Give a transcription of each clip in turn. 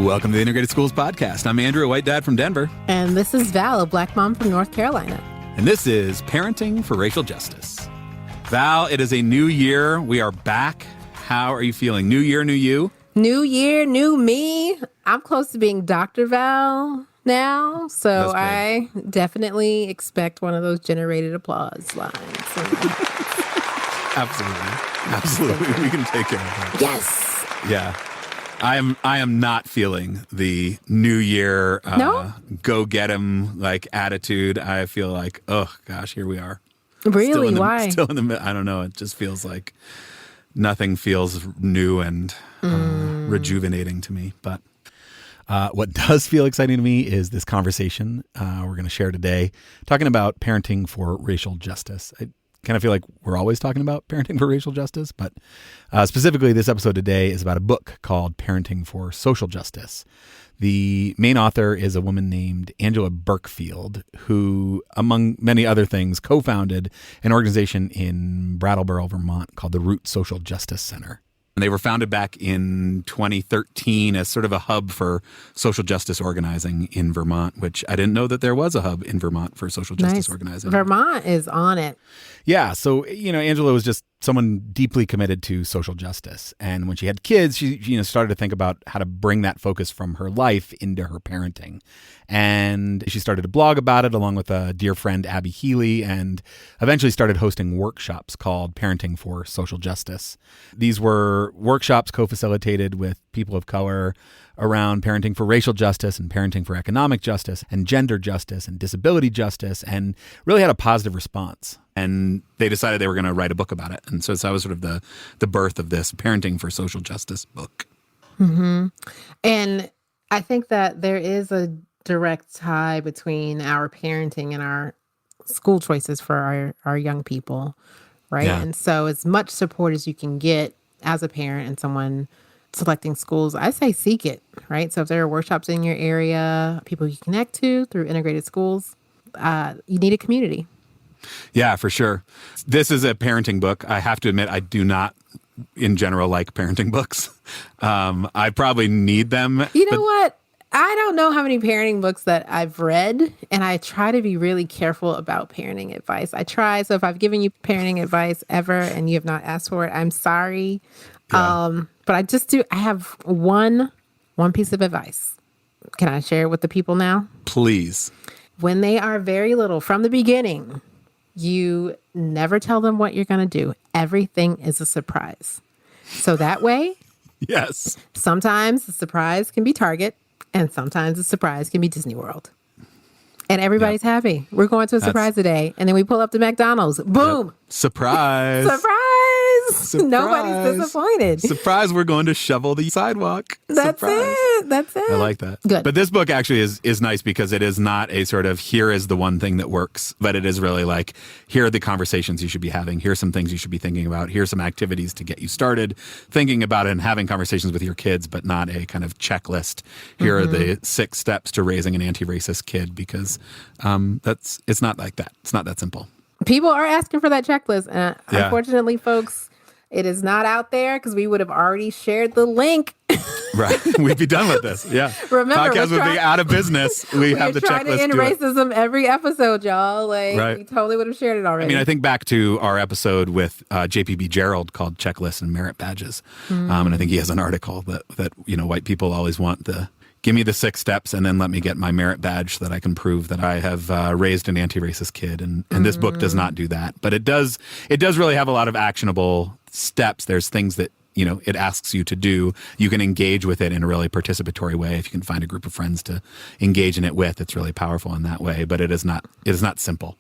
Welcome to the Integrated Schools Podcast. I'm Andrew, a white dad from Denver. And this is Val, a black mom from North Carolina. And this is Parenting for Racial Justice. Val, it is a new year. We are back. How are you feeling? New year, new you? New year, new me. I'm close to being Dr. Val now, so I definitely expect one of those generated applause lines. Absolutely. We can take care of that. Yes. Yeah. I am not feeling the new year go get 'em like attitude. I feel like, oh gosh, here we are. Really? Why? Still in the I don't know. It just feels like nothing feels new and rejuvenating to me. But what does feel exciting to me is this conversation we're going to share today, talking about parenting for racial justice. I kind of feel like we're always talking about parenting for racial justice, but specifically this episode today is about a book called Parenting for Social Justice. The main author is a woman named Angela Burkfield, who, among many other things, co-founded an organization in Brattleboro, Vermont called the Root Social Justice Center. And they were founded back in 2013 as sort of a hub for social justice organizing in Vermont, which I didn't know that there was a hub in Vermont for social justice organizing. Vermont is on it. Yeah. So, Angela was just someone deeply committed to social justice. And when she had kids, she started to think about how to bring that focus from her life into her parenting. And she started to blog about it along with a dear friend, Abby Healy, and eventually started hosting workshops called Parenting for Social Justice. These were workshops co-facilitated with people of color around parenting for racial justice and parenting for economic justice and gender justice and disability justice, and really had a positive response. And they decided they were going to write a book about it. And so that was sort of the birth of this Parenting for Social Justice book. Mm-hmm. And I think that there is a direct tie between our parenting and our school choices for our young people, right? Yeah. And so as much support as you can get as a parent and someone selecting schools, I say seek it, right? So if there are workshops in your area, people you connect to through integrated schools, you need a community. Yeah, for sure. This is a parenting book. I have to admit, I do not, in general, like parenting books. I probably need them. You know what? I don't know how many parenting books that I've read, and I try to be really careful about parenting advice. I try. So if I've given you parenting advice ever and you have not asked for it, I'm sorry. Yeah. But I have one piece of advice. Can I share it with the people now? Please. When they are very little, from the beginning, you never tell them what you're going to do. Everything is a surprise. So that way, yes. Sometimes the surprise can be Target, and sometimes the surprise can be Disney World. And everybody's happy. We're going to a surprise today. And then we pull up to McDonald's. Boom. Yep. Surprise. Surprise. Nobody's disappointed. Surprise, we're going to shovel the sidewalk. That's Surprise. it. That's it. I like that. Good. But this book actually is nice because it is not a sort of here is the one thing that works, but it is really like here are the conversations you should be having. Here's some things you should be thinking about. Here's some activities to get you started thinking about it and having conversations with your kids, but not a kind of checklist. Here are the 6 steps to raising an anti-racist kid because it's not like that. It's not that simple. People are asking for that checklist. Unfortunately, folks, it is not out there because we would have already shared the link. Right. We'd be done with this. Yeah. Remember, podcast would be out of business. We have the checklist. We're trying to end racism every episode, y'all. We totally would have shared it already. I mean, I think back to our episode with JPB Gerald called Checklists and Merit Badges. And I think he has an article that white people always want give me the 6 steps and then let me get my merit badge so that I can prove that I have raised an anti-racist kid. And this book does not do that. But it does really have a lot of actionable steps. There's things that, it asks you to do. You can engage with it in a really participatory way. If you can find a group of friends to engage in it with, it's really powerful in that way. But it is not simple.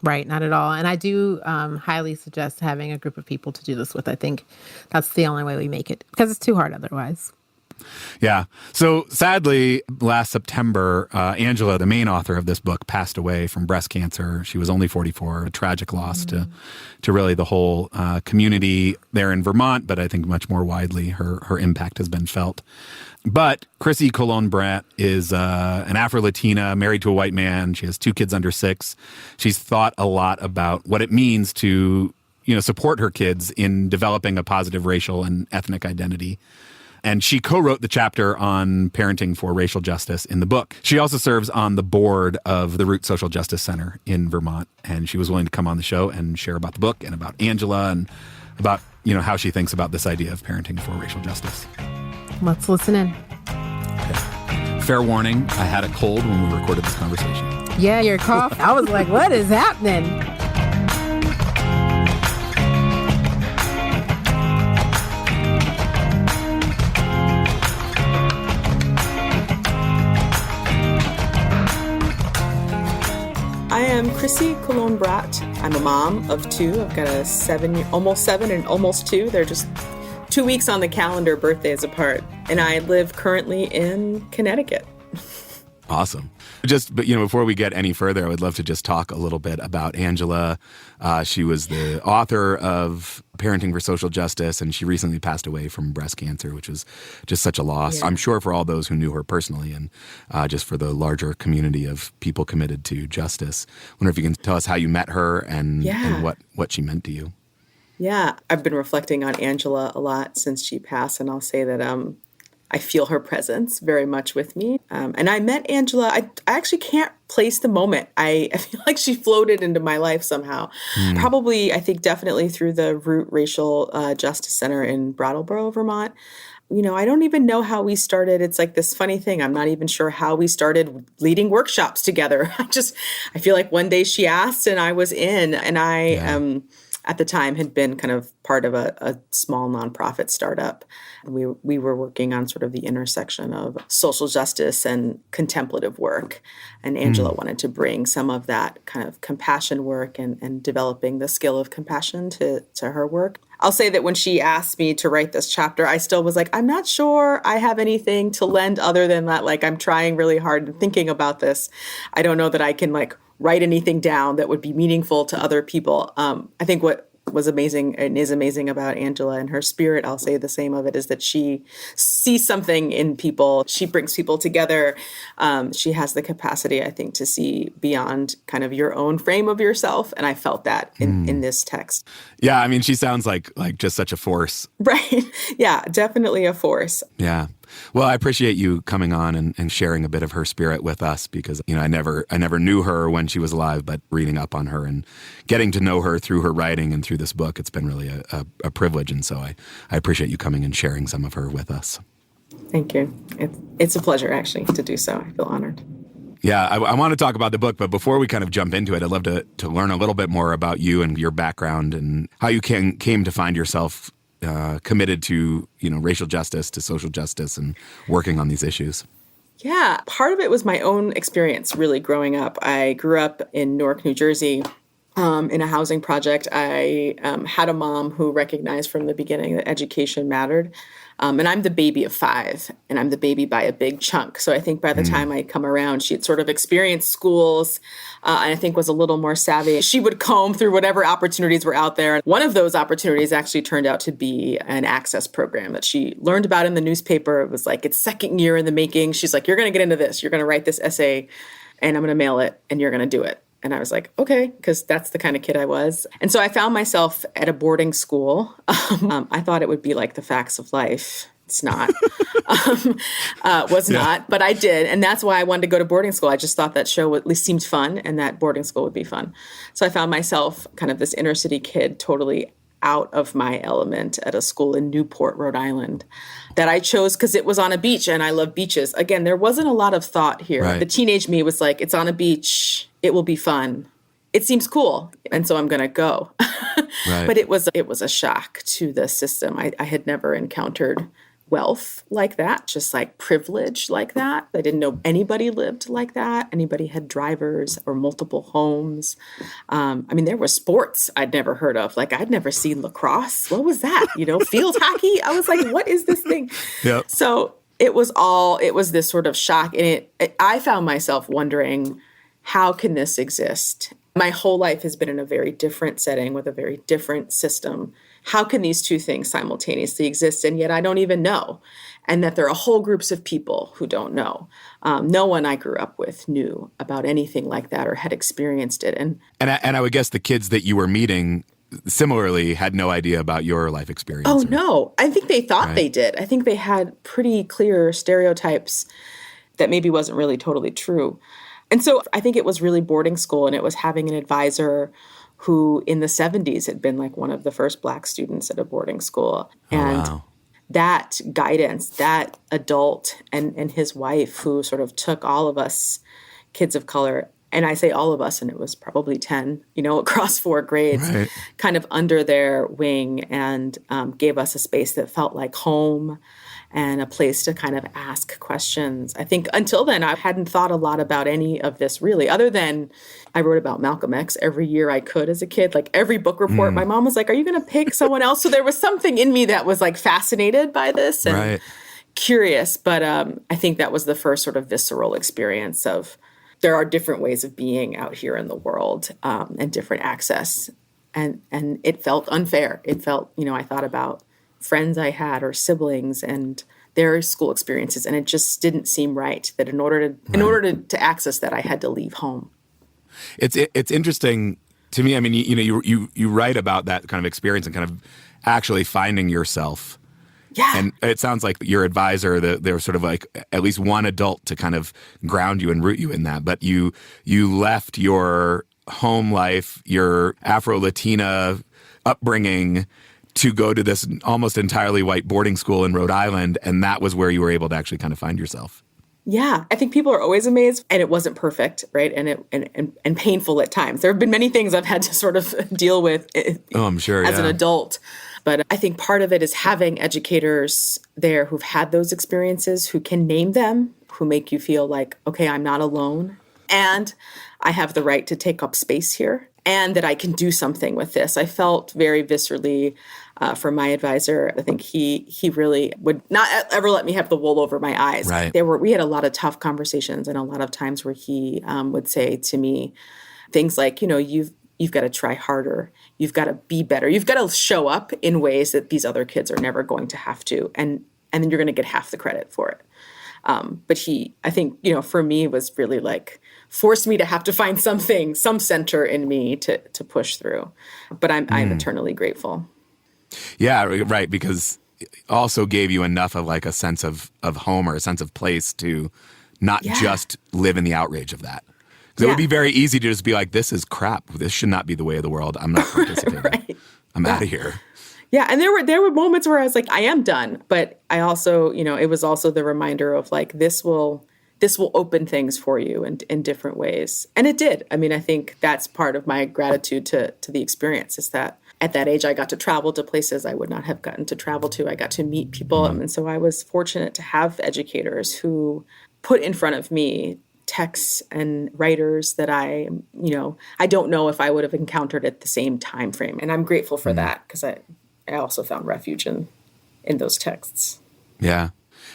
Right, not at all. And I do highly suggest having a group of people to do this with. I think that's the only way we make it because it's too hard otherwise. Yeah. So sadly, last September, Angela, the main author of this book, passed away from breast cancer. She was only 44, a tragic loss to really the whole community there in Vermont, but I think much more widely her impact has been felt. But Chrissy Colon Brandt is an Afro-Latina, married to a white man. She has 2 kids under 6. She's thought a lot about what it means to, support her kids in developing a positive racial and ethnic identity. And she co-wrote the chapter on parenting for racial justice in the book. She also serves on the board of the Root Social Justice Center in Vermont. And she was willing to come on the show and share about the book and about Angela and about, how she thinks about this idea of parenting for racial justice. Let's listen in. Okay. Fair warning, I had a cold when we recorded this conversation. Yeah, your cough. I was like, what is happening? I am Chrissy Colon-Bratt. I'm a mom of two. I've got a almost 7 and almost 2. They're just 2 weeks on the calendar, birthdays apart. And I live currently in Connecticut. Awesome. But before we get any further, I would love to just talk a little bit about Angela. She was the author of Parenting for Social Justice, and she recently passed away from breast cancer, which was just such a loss. Yeah. I'm sure for all those who knew her personally and just for the larger community of people committed to justice. I wonder if you can tell us how you met her and what she meant to you. Yeah, I've been reflecting on Angela a lot since she passed, and I'll say that I feel her presence very much with me. And I met Angela. I actually can't place the moment. I feel like she floated into my life somehow. Probably, I think definitely through the Root Racial Justice Center in Brattleboro, Vermont. I don't even know how we started. It's like this funny thing. I'm not even sure how we started leading workshops together. I feel like one day she asked and I was in, and I at the time had been kind of part of a small nonprofit startup. We were working on sort of the intersection of social justice and contemplative work. And Angela wanted to bring some of that kind of compassion work and developing the skill of compassion to her work. I'll say that when she asked me to write this chapter, I still was like, I'm not sure I have anything to lend other than that. Like, I'm trying really hard and thinking about this. I don't know that I can write anything down that would be meaningful to other people. I think what was amazing and is amazing about Angela and her spirit, I'll say the same of it, is that she sees something in people. She brings people together. She has the capacity, I think, to see beyond kind of your own frame of yourself. And I felt that in this text. Yeah, I mean, she sounds like just such a force. Right. Yeah, definitely a force. Yeah. Well, I appreciate you coming on and sharing a bit of her spirit with us because, I never knew her when she was alive, but reading up on her and getting to know her through her writing and through this book, it's been really a privilege. And so I appreciate you coming and sharing some of her with us. Thank you. It's a pleasure, actually, to do so. I feel honored. Yeah, I want to talk about the book, but before we kind of jump into it, I'd love to learn a little bit more about you and your background and how you came to find yourself committed to, racial justice, to social justice, and working on these issues. Yeah, part of it was my own experience really growing up. I grew up in Newark, New Jersey, in a housing project. I had a mom who recognized from the beginning that education mattered. And I'm the baby of 5, and I'm the baby by a big chunk. So I think by the time I'd come around, she had sort of experienced schools, and I think was a little more savvy. She would comb through whatever opportunities were out there. One of those opportunities actually turned out to be an access program that she learned about in the newspaper. It was like its second year in the making. She's like, you're going to get into this. You're going to write this essay, and I'm going to mail it, and you're going to do it. And I was like, okay, because that's the kind of kid I was. And so I found myself at a boarding school. I thought it would be like the facts of life. It's not. Not, but I did. And that's why I wanted to go to boarding school. I just thought that show at least seemed fun and that boarding school would be fun. So I found myself kind of this inner city kid totally out of my element at a school in Newport, Rhode Island, that I chose because it was on a beach and I love beaches. Again, there wasn't a lot of thought here. Right. The teenage me was like, it's on a beach. It will be fun. It seems cool. And so I'm going to go. Right. But it was a shock to the system. I had never encountered wealth like that, just like privilege like that. I didn't know anybody lived like that. Anybody had drivers or multiple homes. There were sports I'd never heard of. Like I'd never seen lacrosse. What was that? Field hockey. I was like, what is this thing? Yep. So it was this sort of shock. And I found myself wondering, how can this exist? My whole life has been in a very different setting with a very different system. How can these two things simultaneously exist? And yet I don't even know. And that there are whole groups of people who don't know. No one I grew up with knew about anything like that or had experienced it. And I would guess the kids that you were meeting similarly had no idea about your life experience. Oh, no. I think they thought they did. I think they had pretty clear stereotypes that maybe wasn't really totally true. And so I think it was really boarding school, and it was having an advisor who in the 70s had been like one of the first Black students at a boarding school. And that guidance, that adult and his wife who sort of took all of us kids of color, and I say all of us, and it was probably 10, across 4 grades, kind of under their wing, and gave us a space that felt like home and a place to kind of ask questions. I think until then, I hadn't thought a lot about any of this really, other than I wrote about Malcolm X every year I could as a kid. Like every book report, my mom was like, are you going to pick someone else? So there was something in me that was like fascinated by this and curious. But I think that was the first sort of visceral experience of there are different ways of being out here in the world and different access. And it felt unfair. It felt, I thought about friends I had or siblings and their school experiences, and it just didn't seem right that in order to access that, I had to leave home. It's interesting to me. I mean, you write about that kind of experience and kind of actually finding yourself. Yeah. And it sounds like your advisor, there was sort of like at least one adult to kind of ground you and root you in that. But you left your home life, your Afro-Latina upbringing, to go to this almost entirely white boarding school in Rhode Island, and that was where you were able to actually kind of find yourself. Yeah, I think people are always amazed, and it wasn't perfect, right? And painful at times. There have been many things I've had to sort of deal with I'm sure, as an adult. But I think part of it is having educators there who've had those experiences, who can name them, who make you feel like, okay, I'm not alone, and I have the right to take up space here, and that I can do something with this. I felt very viscerally from my advisor. I think he really would not ever let me have the wool over my eyes. Right. We had a lot of tough conversations, and a lot of times where he would say to me things like, you've got to try harder. You've got to be better. You've got to show up in ways that these other kids are never going to have to. And then you're going to get half the credit for it. But I think, for me, was really like forced me to have to find some center in me to push through. But I'm eternally grateful. Yeah, right. Because it also gave you enough of like a sense of home or a sense of place to not just live in the outrage of that. Because it would be very easy to just be like, this is crap. This should not be the way of the world. I'm not participating. I'm out of here. Yeah, and there were moments where I was like, I am done. But I also, it was also the reminder of like, this will open things for you in different ways. And it did. I mean, I think that's part of my gratitude to the experience, is that at that age, I got to travel to places I would not have gotten to travel to. I got to meet people. And so I was fortunate to have educators who put in front of me texts and writers that I don't know if I would have encountered at the same time frame. And I'm grateful for that, because I also found refuge in those texts. Yeah.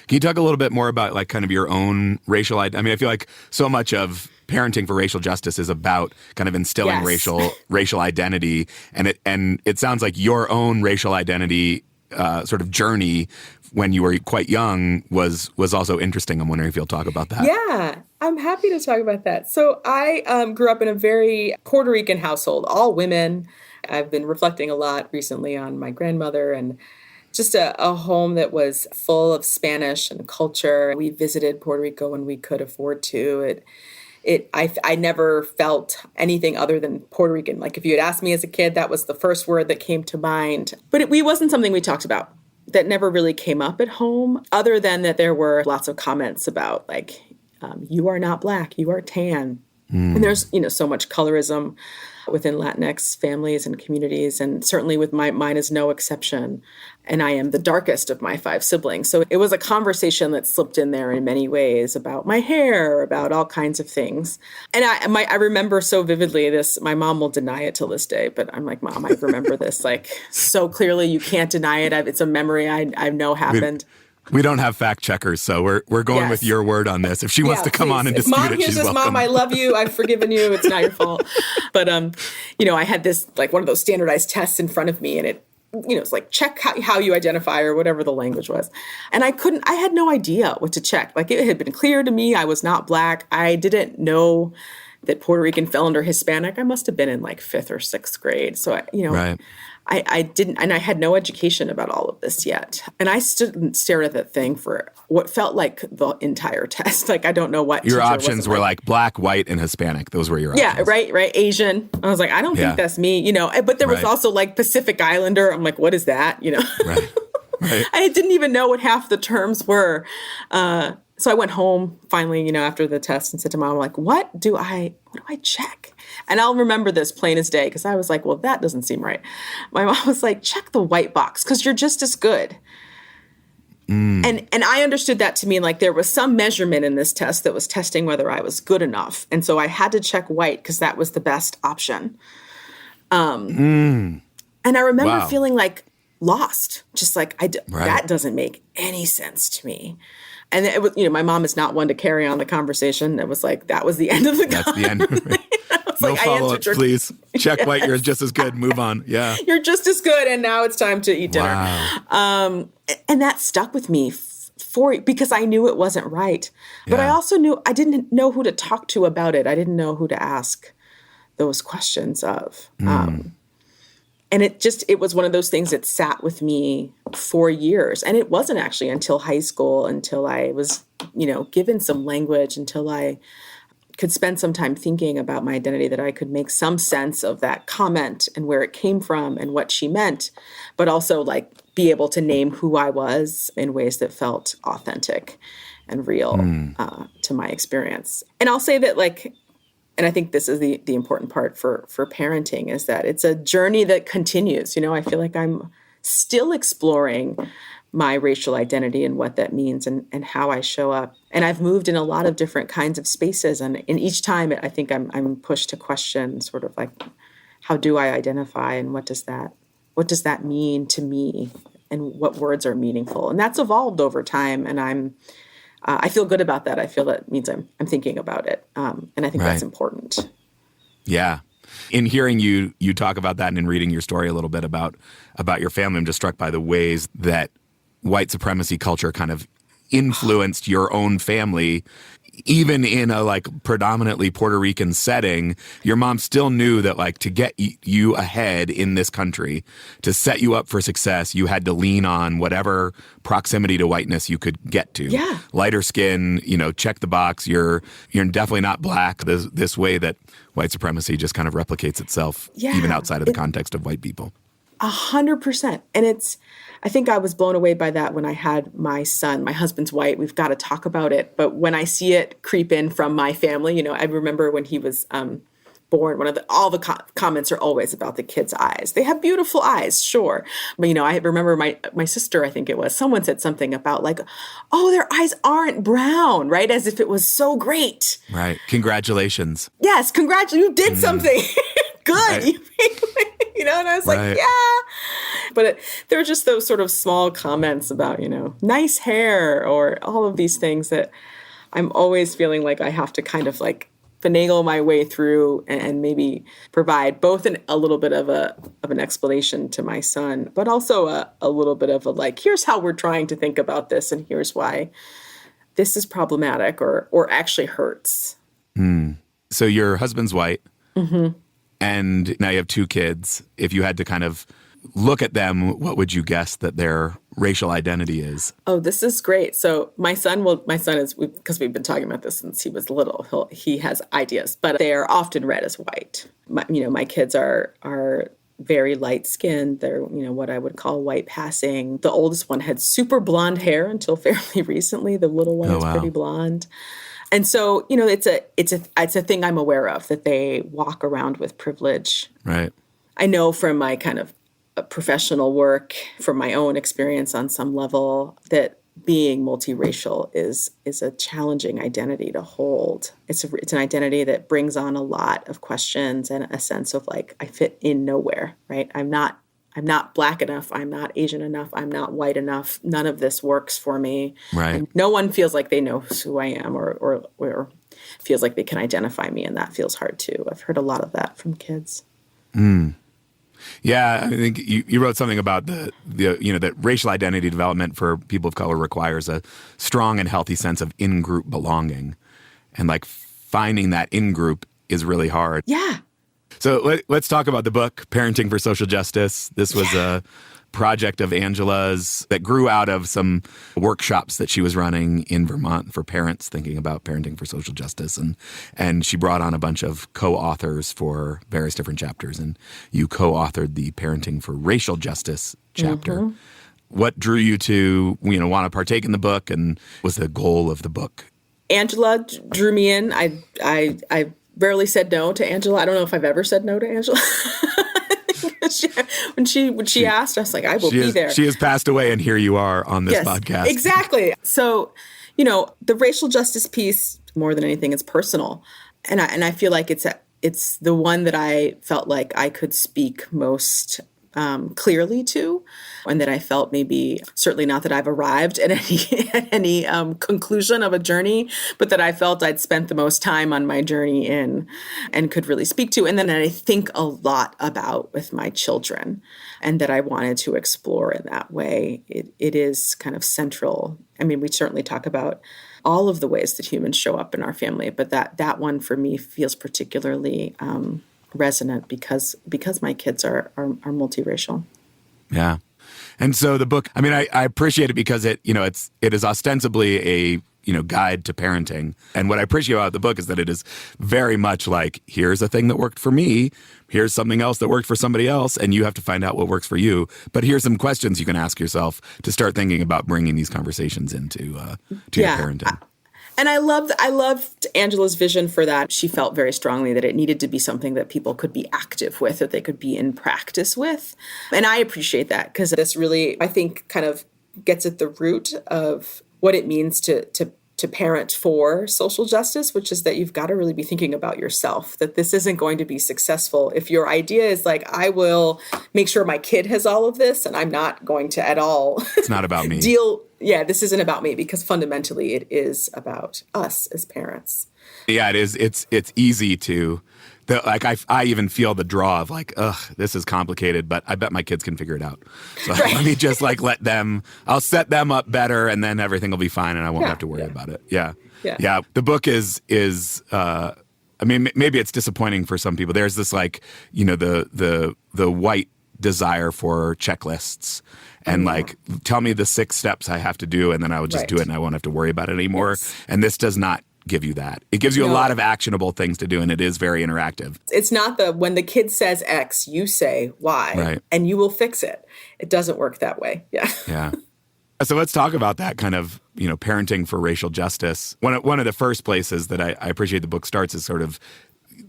Can you talk a little bit more about like kind of your own racial identity? I mean, I feel like so much of parenting for racial justice is about kind of instilling racial identity. And it sounds like your own racial identity sort of journey when you were quite young was also interesting. I'm wondering if you'll talk about that. Yeah, I'm happy to talk about that. So I grew up in a very Puerto Rican household, all women. I've been reflecting a lot recently on my grandmother, and just a home that was full of Spanish and culture. We visited Puerto Rico when we could afford to. I never felt anything other than Puerto Rican. Like if you had asked me as a kid, that was the first word that came to mind. But it wasn't something we talked about. That never really came up at home, other than that there were lots of comments about like, you are not Black, you are tan. And there's, so much colorism within Latinx families and communities. And certainly with mine is no exception. And I am the darkest of my 5 siblings. So it was a conversation that slipped in there in many ways about my hair, about all kinds of things. And I remember so vividly this, my mom will deny it till this day, but I'm like, Mom, I remember this like so clearly. You can't deny it. It's a memory I know happened. We don't have fact checkers, so we're going with your word on this. If she wants to come on and dispute Mom, it, she's welcome. Mom, I love you. I've forgiven you. It's not your fault. But, I had this, like one of those standardized tests in front of me, and it, it's like, check how you identify, or whatever the language was. And I had no idea what to check. Like it had been clear to me I was not Black. I didn't know that Puerto Rican fell under Hispanic, I must have been in like 5th or 6th grade. So, Right. I didn't, and I had no education about all of this yet. And I stood and stared at that thing for what felt like the entire test. Like, I don't know what Your options were like black, white, and Hispanic. Those were your options. Yeah, right. Asian. I was like, I don't think that's me, but there was Right. also like Pacific Islander. I'm like, what is that? Right. Right. I didn't even know what half the terms were. So I went home finally, after the test and said to Mom, like, what do I check? And I'll remember this plain as day because I was like, well, that doesn't seem right. My mom was like, check the white box because you're just as good. And I understood that to mean like there was some measurement in this test that was testing whether I was good enough. And so I had to check white because that was the best option. And I remember feeling like lost, just like that doesn't make any sense to me. And it was, my mom is not one to carry on the conversation. It was like, that was the end of the That's the end. No follow-ups, please. Check white, you're just as good. Move on. Yeah. You're just as good, and now it's time to eat dinner. Wow. And that stuck with me because I knew it wasn't right. But I also knew I didn't know who to talk to about it. I didn't know who to ask those questions of. And it was one of those things that sat with me for years. And it wasn't actually until high school, until I was, given some language, until I could spend some time thinking about my identity, that I could make some sense of that comment and where it came from and what she meant, but also like be able to name who I was in ways that felt authentic and real to my experience. And I'll say that and I think this is the important part for parenting, is that it's a journey that continues. I feel like I'm still exploring my racial identity and what that means and how I show up. And I've moved in a lot of different kinds of spaces. And in each time, I think I'm pushed to question sort of like, how do I identify and what does that mean to me and what words are meaningful? And that's evolved over time. And I feel good about that. I feel that means I'm thinking about it. And I think that's important. Yeah. In hearing you talk about that and in reading your story a little bit about your family, I'm just struck by the ways that white supremacy culture kind of influenced your own family. Even in a predominantly Puerto Rican setting, your mom still knew that to get you ahead in this country, to set you up for success, you had to lean on whatever proximity to whiteness you could get to. Yeah. Lighter skin, check the box. You're definitely not black. This way that white supremacy just kind of replicates itself even outside of the context of white people. 100%. And I think I was blown away by that when I had my son. My husband's white. We've got to talk about it. But when I see it creep in from my family, I remember when he was born, all the comments are always about the kid's eyes. They have beautiful eyes, sure. But, I remember my sister, I think it was, someone said something about oh, their eyes aren't brown, right? As if it was so great. Right. Congratulations. Yes. Congratulations. You did something good. Right. And I was like, yeah. But there are just those sort of small comments about, nice hair or all of these things that I'm always feeling like I have to kind of finagle my way through and maybe provide both a little bit of an explanation to my son, but also a little bit of here's how we're trying to think about this and here's why this is problematic or actually hurts. So your husband's white. Mm-hmm. And now you have 2 kids. If you had to kind of look at them, what would you guess that their racial identity is? Oh, this is great. So my son is, because we've been talking about this since he was little, he has ideas, but they are often read as white. My kids are very light skinned. They're, what I would call white passing. The oldest one had super blonde hair until fairly recently. The little one is pretty blonde. And so, it's a thing I'm aware of, that they walk around with privilege. Right. I know from my kind of professional work, from my own experience on some level, that being multiracial is a challenging identity to hold. It's an identity that brings on a lot of questions and a sense of I fit in nowhere, right? I'm not Black enough. I'm not Asian enough. I'm not white enough. None of this works for me. Right. And no one feels like they know who I am or feels like they can identify me. And that feels hard too. I've heard a lot of that from kids. Yeah, I think you wrote something about the that racial identity development for people of color requires a strong and healthy sense of in-group belonging. And finding that in-group is really hard. Yeah. So let's talk about the book, Parenting for Social Justice. This was a project of Angela's that grew out of some workshops that she was running in Vermont for parents thinking about parenting for social justice. And she brought on a bunch of co-authors for various different chapters. And you co-authored the Parenting for Racial Justice chapter. Mm-hmm. What drew you to, want to partake in the book, and was the goal of the book? Angela drew me in. I rarely said no to Angela. I don't know if I've ever said no to Angela. When she asked, I was like, I will be there. She has passed away, and here you are on this podcast. Exactly. So, the racial justice piece, more than anything, is personal. And I feel like it's the one that I felt like I could speak most clearly to, and that I felt maybe, certainly not that I've arrived at any conclusion of a journey, but that I felt I'd spent the most time on my journey in and could really speak to. And then I think a lot about with my children, and that I wanted to explore in that way. It is kind of central. I mean, we certainly talk about all of the ways that humans show up in our family, but that one for me feels particularly resonant because my kids are multiracial. Yeah. And so the book, I mean, I appreciate it because it is ostensibly a, guide to parenting. And what I appreciate about the book is that it is very much like, here's a thing that worked for me. Here's something else that worked for somebody else. And you have to find out what works for you. But here's some questions you can ask yourself to start thinking about bringing these conversations into your parenting. And I loved Angela's vision for that. She felt very strongly that it needed to be something that people could be active with, that they could be in practice with. And I appreciate that, because this really, I think, kind of gets at the root of what it means to parent for social justice, which is that you've got to really be thinking about yourself, that this isn't going to be successful if your idea is like, I will make sure my kid has all of this, and I'm not going to at all. It's not about me. This isn't about me, because fundamentally it is about us as parents. Yeah, it is. It's easy to, I even feel the draw of like, ugh, this is complicated, but I bet my kids can figure it out. So let me just let them, I'll set them up better, and then everything will be fine, and I won't have to worry about it. Yeah. The book is I mean, maybe it's disappointing for some people. There's this the white desire for checklists. And tell me the 6 steps I have to do, and then I will just do it, and I won't have to worry about it anymore. Yes. And this does not give you that. It gives you a lot of actionable things to do, and it is very interactive. It's not when the kid says X, you say Y, and you will fix it. It doesn't work that way. Yeah. Yeah. So let's talk about that kind of, parenting for racial justice. One of the first places that I appreciate the book starts is sort of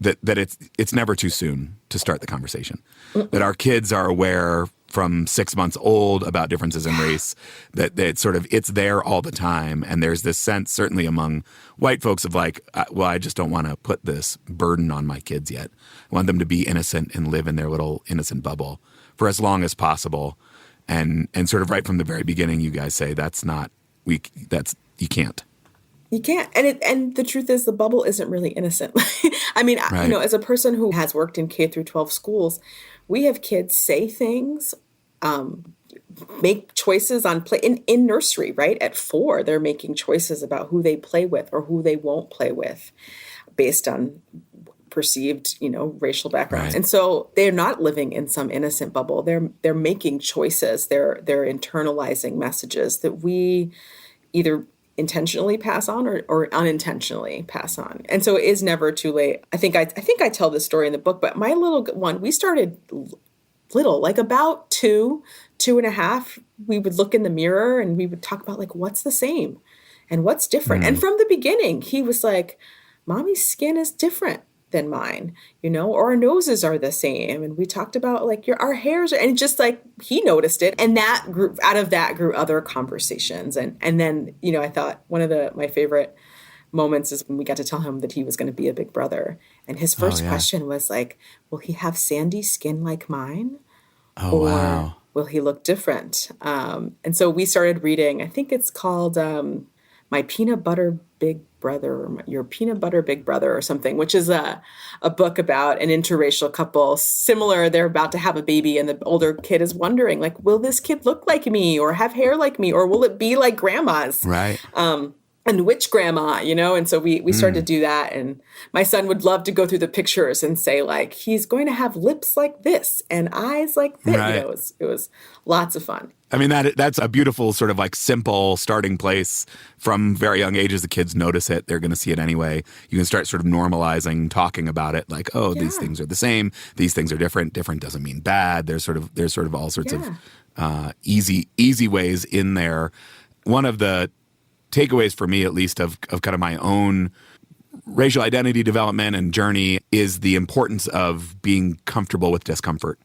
that it's never too soon to start the conversation. Mm-mm. That our kids are aware from 6 months old about differences in race, that it's there all the time. And there's this sense, certainly among white folks, of I just don't want to put this burden on my kids yet. I want them to be innocent and live in their little innocent bubble for as long as possible. And sort of right from the very beginning, you guys say you can't. You can't. And the truth is, the bubble isn't really innocent. I mean, as a person who has worked in K through 12 schools, we have kids say things, make choices on play in nursery, right? At 4, they're making choices about who they play with or who they won't play with based on perceived, racial backgrounds. Right. And so they're not living in some innocent bubble. They're making choices. They're internalizing messages that we either intentionally pass on or unintentionally pass on. And so it is never too late. I think I tell this story in the book, but my little one, we started little, about 2.5, we would look in the mirror and we would talk about what's the same and what's different. And from the beginning, he was like, Mommy's skin is different than mine, or our noses are the same. And we talked about our hairs, and just he noticed it. And out of that grew other conversations. And then, I thought one of my favorite moments is when we got to tell him that he was going to be a big brother. And his first question was will he have sandy skin like mine? Oh, wow. Will he look different? And so we started reading, I think it's called My Peanut Butter Big Brother, or Your Peanut Butter Big Brother, or something, which is a book about an interracial couple. Similar, they're about to have a baby, and the older kid is wondering, will this kid look like me or have hair like me, or will it be like grandma's? Right. and which grandma, and so we started to do that. And my son would love to go through the pictures and say, like, he's going to have lips like this and eyes like this. Right. It was lots of fun. I mean, that's a beautiful sort of like simple starting place from very young ages. The kids notice it. They're going to see it anyway. You can start sort of normalizing talking about it, like, oh, these things are the same. These things are different. Different doesn't mean bad. There's sort of all sorts of easy ways in there. One of the takeaways for me, at least, of kind of my own racial identity development and journey is the importance of being comfortable with discomfort,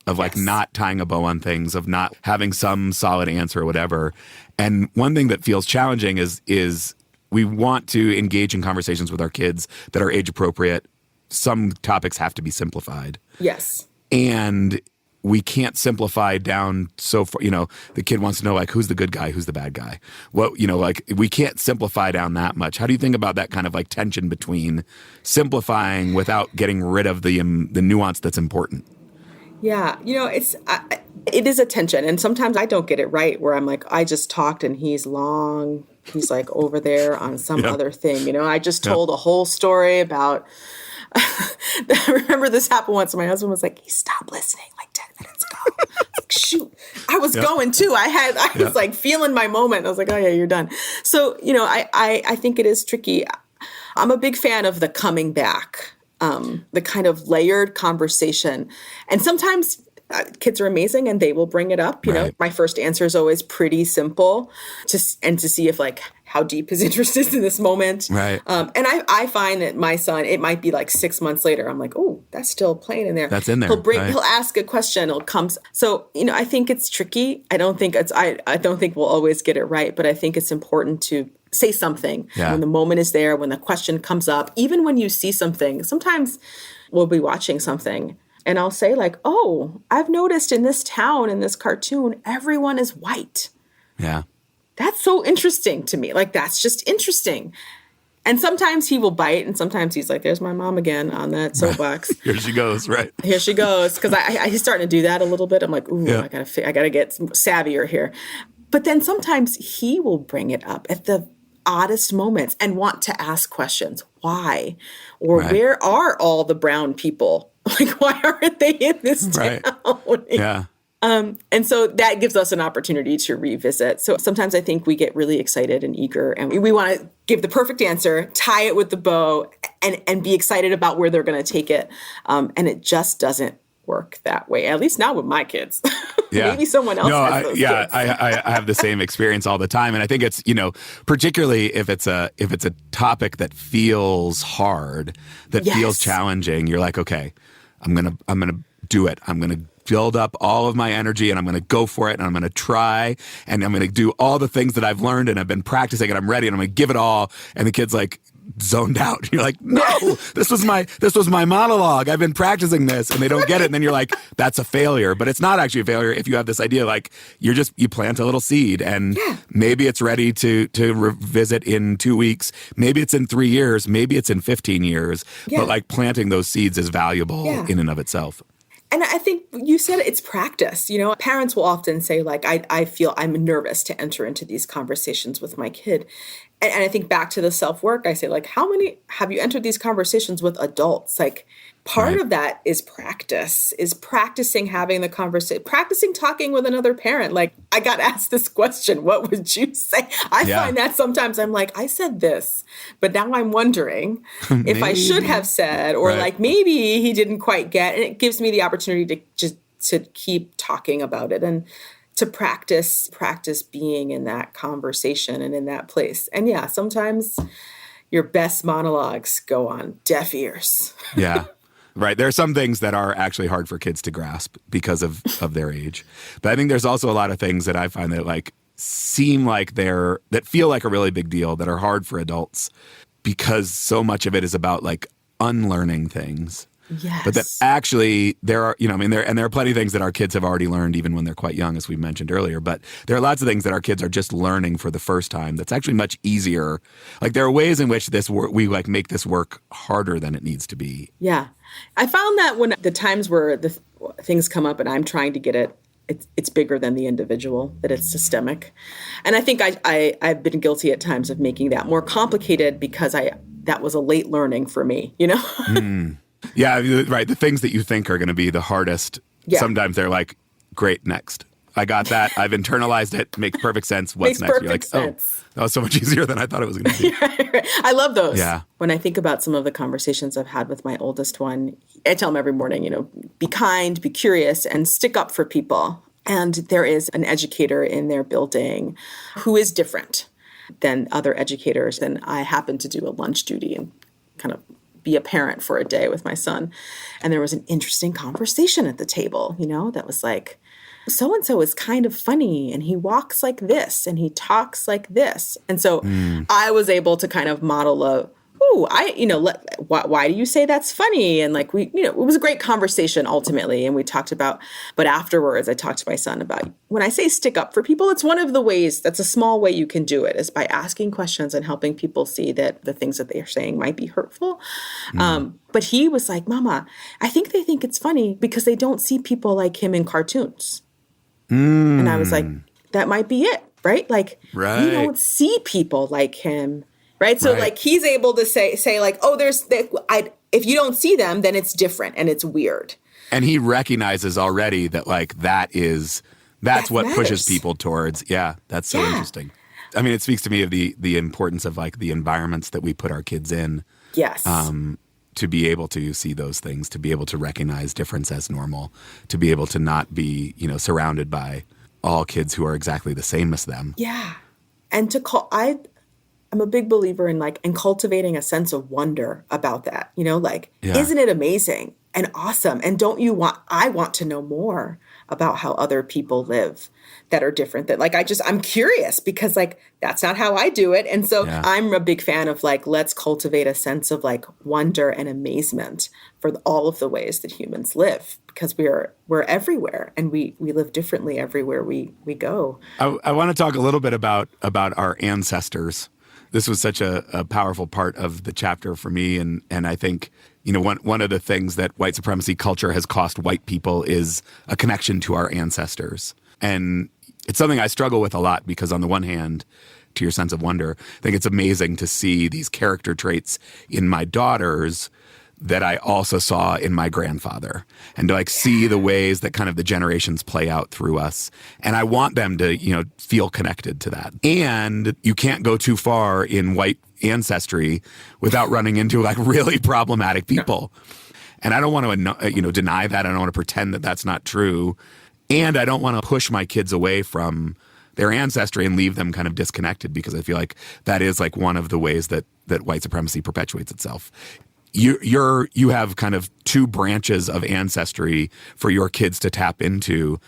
of like not tying a bow on things, of not having some solid answer or whatever. And one thing that feels challenging is we want to engage in conversations with our kids that are age appropriate. Some topics have to be simplified. Yes. And we can't simplify down so far. The kid wants to know, like, who's the good guy, who's the bad guy. Like, we can't simplify down that much. How do you think about that kind of like tension between simplifying without getting rid of the nuance that's important? Yeah, it is a tension, and sometimes I don't get it right. Where I'm like, I just talked, and he's like over there on some other thing. I just told a whole story about. I remember this happened once. My husband was like, he stopped listening like 10 minutes ago. Like, shoot, I was going too. I was like feeling my moment. I was like, oh yeah, you're done. So, I think it is tricky. I'm a big fan of the coming back, the kind of layered conversation. And sometimes kids are amazing and they will bring it up. My first answer is always pretty simple to see if like how deep his interest is in this moment. Right. And I find that my son, it might be like 6 months later. I'm like, oh, that's still playing in there. That's in there. He'll ask a question. It'll come. So, I think it's tricky. I don't think we'll always get it right, but I think it's important to say something when the moment is there, when the question comes up, even when you see something. Sometimes we'll be watching something and I'll say like, oh, I've noticed in this town, in this cartoon, everyone is white. Yeah. That's so interesting to me. Like, that's just interesting. And sometimes he will bite, and sometimes he's like, there's my mom again on that soapbox. Here she goes, right? Here she goes. Because he's starting to do that a little bit. I'm like, ooh, I gotta get savvier here. But then sometimes he will bring it up at the oddest moments and want to ask questions. Why? Or where are all the brown people? Like, why aren't they in this town? Yeah. And so that gives us an opportunity to revisit. So sometimes I think we get really excited and eager and we want to give the perfect answer, tie it with the bow, and be excited about where they're going to take it. And it just doesn't work that way, at least not with my kids. Yeah. Maybe someone else has those kids. I have the same experience all the time. And I think it's, particularly if it's a topic that feels hard, that feels challenging, you're like, okay, I'm going to do it. I'm going to build up all of my energy and I'm going to go for it and I'm going to try and I'm going to do all the things that I've learned and I've been practicing and I'm ready and I'm going to give it all. And the kid's like zoned out. You're like, no, this was my monologue. I've been practicing this, and they don't get it. And then you're like, that's a failure. But it's not actually a failure if you have this idea, like you plant a little seed and maybe it's ready to revisit in 2 weeks. Maybe it's in 3 years. Maybe it's in 15 years. But like planting those seeds is valuable in and of itself. And I think you said it's practice. Parents will often say, like, I feel I'm nervous to enter into these conversations with my kid. And I think back to the self-work, I say, like, how many have you entered these conversations with adults? Like, part of that is practice, is practicing having the conversation, practicing talking with another parent. Like, I got asked this question, what would you say? I find that sometimes I'm like, I said this, but now I'm wondering if I should have said, or like maybe he didn't quite get, and it gives me the opportunity to just to keep talking about it and to practice being in that conversation and in that place. And sometimes your best monologues go on deaf ears. Yeah. Right. There are some things that are actually hard for kids to grasp because of their age. But I think there's also a lot of things that I find that like seem like that feel like a really big deal that are hard for adults because so much of it is about like unlearning things. Yes. But that actually there are, there are plenty of things that our kids have already learned even when they're quite young, as we mentioned earlier. But there are lots of things that our kids are just learning for the first time. That's actually much easier. Like there are ways in which we like make this work harder than it needs to be. Yeah. I found that when the times where the things come up and I'm trying to get it it's bigger than the individual, that it's systemic. And I think I've been guilty at times of making that more complicated because that was a late learning for me, you know? Yeah, right. The things that you think are going to be the hardest, sometimes they're like, great, next. I got that. I've internalized it. Makes perfect sense. What's next? You're like, sense. Oh, that was so much easier than I thought it was going to be. I love those. Yeah. When I think about some of the conversations I've had with my oldest one, I tell him every morning, you know, be kind, be curious, and stick up for people. And there is an educator in their building who is different than other educators. And I happen to do a lunch duty and kind of be a parent for a day with my son. And there was an interesting conversation at the table, you know, that was like, so-and-so is kind of funny and he walks like this and he talks like this. And so I was able to kind of model why do you say that's funny? And like, it was a great conversation ultimately. And we talked about, but afterwards I talked to my son about, when I say stick up for people, it's one of the ways, that's a small way you can do it, is by asking questions and helping people see that the things that they're saying might be hurtful. But he was like, Mama, I think they think it's funny because they don't see people like him in cartoons. And I was like, that might be it, right? Like, you don't see people like him, right? So like he's able to say like, oh, if you don't see them, then it's different and it's weird. And he recognizes already that like that's what matters. Pushes people towards. Yeah, that's so interesting. I mean, it speaks to me of the importance of like the environments that we put our kids in. Yes. To be able to see those things, to be able to recognize difference as normal, to be able to not be, surrounded by all kids who are exactly the same as them. Yeah. And I'm a big believer in cultivating a sense of wonder about that, isn't it amazing and awesome? And I want to know more about how other people live that are different, that I'm curious because that's not how I do it. And so I'm a big fan of let's cultivate a sense of wonder and amazement for all of the ways that humans live, because we're everywhere and we live differently everywhere we go. I want to talk a little bit about our ancestors. This was such a powerful part of the chapter for me. And I think, one of the things that white supremacy culture has cost white people is a connection to our ancestors. And it's something I struggle with a lot because on the one hand, to your sense of wonder, I think it's amazing to see these character traits in my daughters that I also saw in my grandfather, and to see the ways that kind of the generations play out through us. And I want them to, feel connected to that. And you can't go too far in white ancestry without running into really problematic people. And I don't want to, deny that. I don't want to pretend that that's not true. And I don't want to push my kids away from their ancestry and leave them kind of disconnected, because I feel like that is one of the ways that white supremacy perpetuates itself. You have kind of two branches of ancestry for your kids to tap into.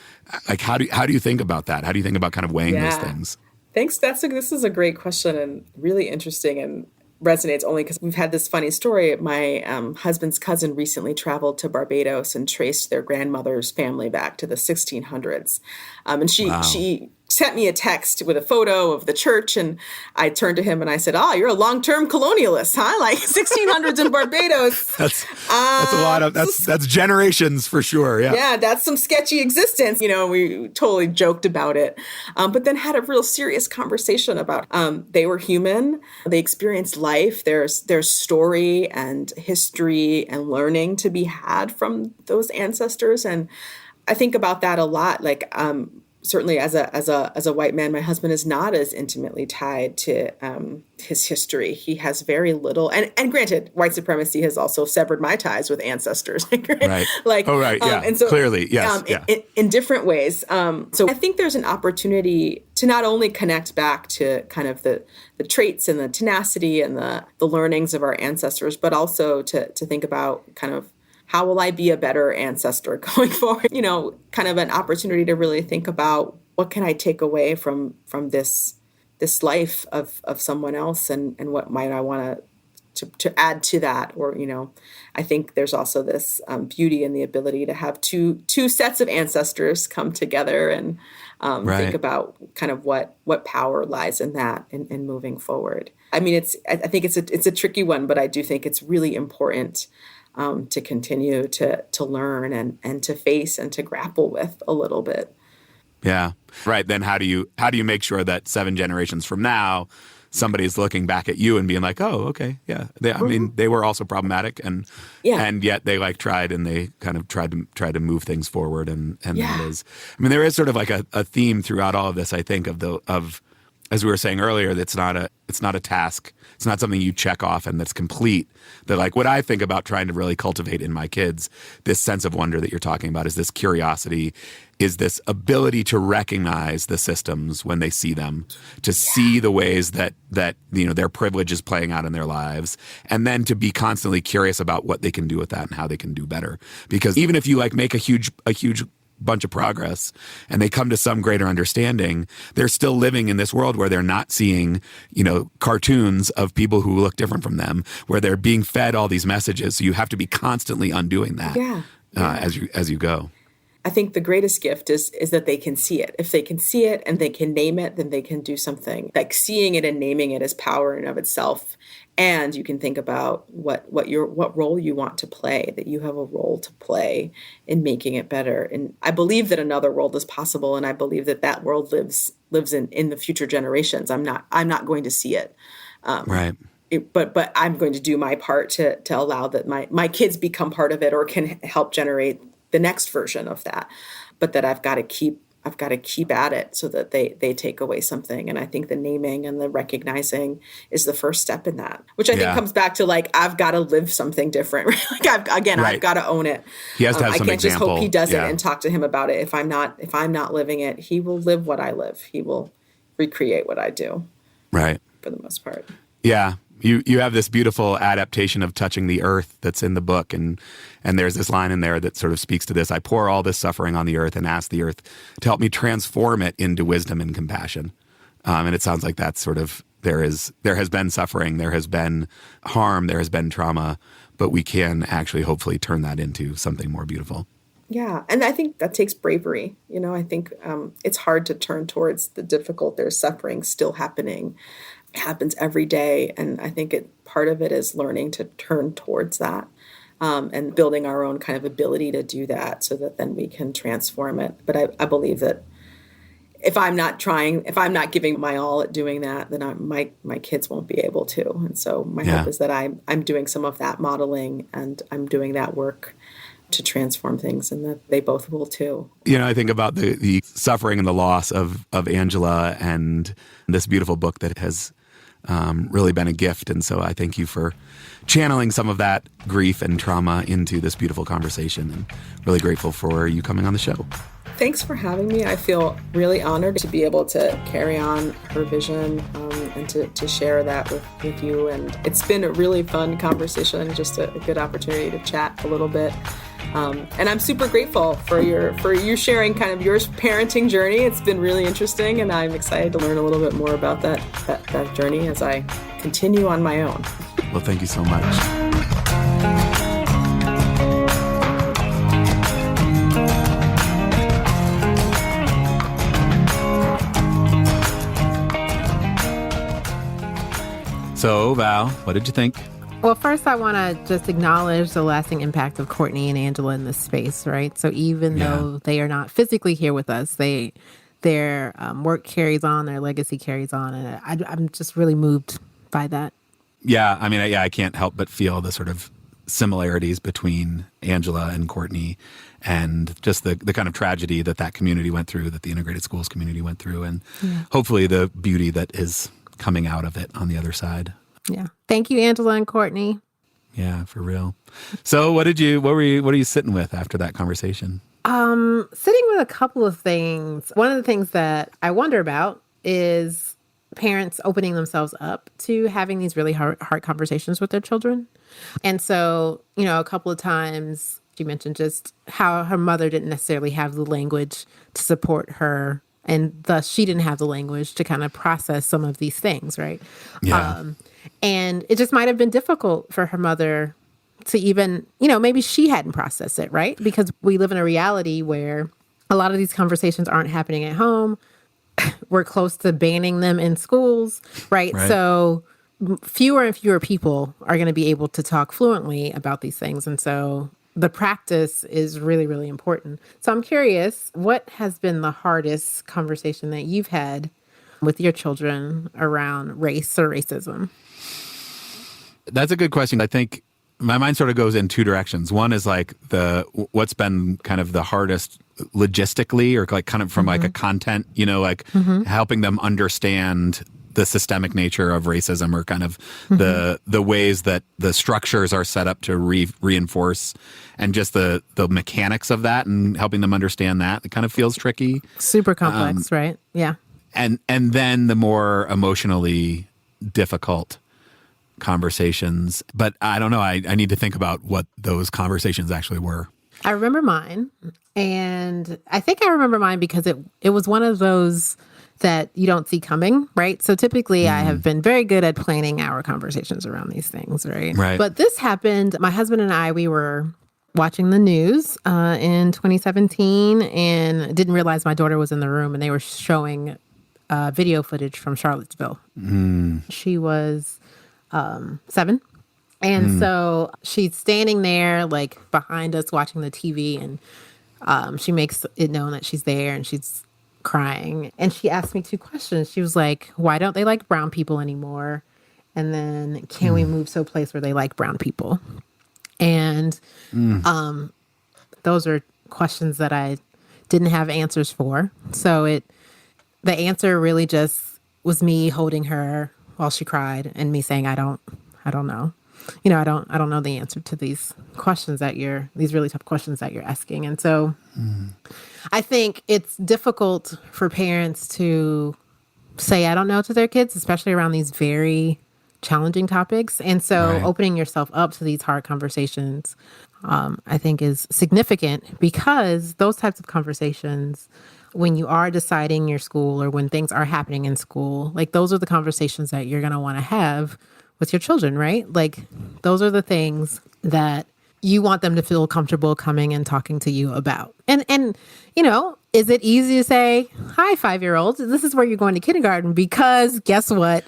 How do you think about that? How do you think about kind of weighing those things? Thanks. This is a great question and really interesting, and resonates only because we've had this funny story. My husband's cousin recently traveled to Barbados and traced their grandmother's family back to the 1600s. And she sent me a text with a photo of the church, and I turned to him and I said, you're a long-term colonialist, huh? 1600s in Barbados. That's a lot of, that's generations for sure. Yeah. Yeah, that's some sketchy existence. We totally joked about it, but then had a real serious conversation about they were human. They experienced life. There's story and history and learning to be had from those ancestors. And I think about that a lot. Certainly as a white man, my husband is not as intimately tied to his history. He has very little, and granted, white supremacy has also severed my ties with ancestors. Right. Yeah. And so clearly, yes. In different ways. So I think there's an opportunity to not only connect back to kind of the traits and the tenacity and the learnings of our ancestors, but also to think about kind of, how will I be a better ancestor going forward? Kind of an opportunity to really think about, what can I take away from this life of someone else, and what might I want to add to that? Or, I think there's also this beauty in the ability to have two sets of ancestors come together and think about kind of what power lies in that in moving forward. I mean, I think it's a tricky one, but I do think it's really important to continue to learn and to face and to grapple with a little bit. Yeah. Right. Then how do you make sure that 7 generations from now, somebody's looking back at you and being like, oh, okay, yeah. I mean, they were also problematic, and yet they like tried, and they kind of tried to move things forward, and that is, I mean, there is sort of like a theme throughout all of this, I think, of as we were saying earlier, that's it's not a task. It's not something you check off and that's complete. That like what I think about trying to really cultivate in my kids, this sense of wonder that you're talking about, is this curiosity, is this ability to recognize the systems when they see them, to see the ways that their privilege is playing out in their lives, and then to be constantly curious about what they can do with that and how they can do better. Because even if you like make a huge bunch of progress and they come to some greater understanding, they're still living in this world where they're not seeing, cartoons of people who look different from them, where they're being fed all these messages. So you have to be constantly undoing that as you go. I think the greatest gift is that they can see it. If they can see it and they can name it, then they can do something. Like seeing it and naming it is power in of itself. And you can think about what role you want to play, that you have a role to play in making it better. And I believe that another world is possible, and I believe that world lives in the future generations. I'm not going to see it. Right. But I'm going to do my part to allow that my kids become part of it, or can help generate the next version of that. But that I've got to keep at it so that they take away something. And I think the naming and the recognizing is the first step in that, which I think comes back to like, I've got to live something different. Like I've got to own it. He has to have I some can't example. just hope he does it and talk to him about it. If I'm not living it, he will live what I live. He will recreate what I do. Right. For the most part. Yeah. You have this beautiful adaptation of touching the earth that's in the book, and there's this line in there that sort of speaks to this. I pour all this suffering on the earth and ask the earth to help me transform it into wisdom and compassion. And it sounds like that's sort of, there has been suffering, there has been harm, there has been trauma, but we can actually hopefully turn that into something more beautiful. Yeah. And I think that takes bravery. I think it's hard to turn towards the difficult. There's suffering still happening. It happens every day. And I think part of it is learning to turn towards that and building our own kind of ability to do that so that then we can transform it. But I believe that if I'm not giving my all at doing that, then my kids won't be able to. And so my hope is that I'm doing some of that modeling, and I'm doing that work to transform things, and that they both will too. I think about the suffering and the loss of Angela, and this beautiful book that has really been a gift. And so I thank you for channeling some of that grief and trauma into this beautiful conversation, and really grateful for you coming on the show. Thanks for having me. I feel really honored to be able to carry on her vision and to share that with you. And it's been a really fun conversation, just a good opportunity to chat a little bit. And I'm super grateful for you sharing kind of your parenting journey. It's been really interesting, and I'm excited to learn a little bit more about that journey as I continue on my own. Well, thank you so much. So, Val, what did you think? Well, first, I want to just acknowledge the lasting impact of Courtney and Angela in this space, right? So even though they are not physically here with us, their work carries on, their legacy carries on. And I'm just really moved by that. Yeah, I mean, I can't help but feel the sort of similarities between Angela and Courtney, and just the kind of tragedy that community went through, that the integrated schools community went through, and hopefully the beauty that is coming out of it on the other side. Yeah. Thank you, Angela and Courtney. Yeah, for real. So what are you sitting with after that conversation? Sitting with a couple of things. One of the things that I wonder about is parents opening themselves up to having these really hard conversations with their children. And so, a couple of times she mentioned just how her mother didn't necessarily have the language to support her, and thus she didn't have the language to kind of process some of these things, right? Yeah. And it just might have been difficult for her mother to even, maybe she hadn't processed it, right? Because we live in a reality where a lot of these conversations aren't happening at home. We're close to banning them in schools, right? So fewer and fewer people are going to be able to talk fluently about these things. And so the practice is really, really important. So I'm curious, what has been the hardest conversation that you've had with your children around race or racism? That's a good question. I think my mind sort of goes in two directions. One is like what's been kind of the hardest logistically, or like kind of from like a content, like helping them understand the systemic nature of racism, or kind of the ways that the structures are set up to reinforce, and just the mechanics of that, and helping them understand that. It kind of feels tricky. Super complex, right? Yeah. And then the more emotionally difficult conversations. But I don't know. I need to think about what those conversations actually were. I remember mine. And I think I remember mine because it was one of those that you don't see coming, right? So typically I have been very good at planning our conversations around these things, right? Right. But this happened, my husband and I, we were watching the news in 2017 and didn't realize my daughter was in the room, and they were showing video footage from Charlottesville. She was 7. And so she's standing there like behind us watching the TV, and she makes it known that she's there, and she's crying. And she asked me 2 questions. She was like, why don't they like brown people anymore? And then, can we move to a place where they like brown people? And those are questions that I didn't have answers for. So the answer really just was me holding her while she cried, and me saying, I don't know. I don't know the answer to these questions these really tough questions that you're asking. And so I think it's difficult for parents to say, I don't know, to their kids, especially around these very challenging topics. And so opening yourself up to these hard conversations, I think is significant, because those types of conversations, when you are deciding your school or when things are happening in school, like those are the conversations that you're going to want to have with your children, right? Like those are the things that you want them to feel comfortable coming and talking to you about. And is it easy to say, hi, 5-year-olds, this is where you're going to kindergarten, because guess what?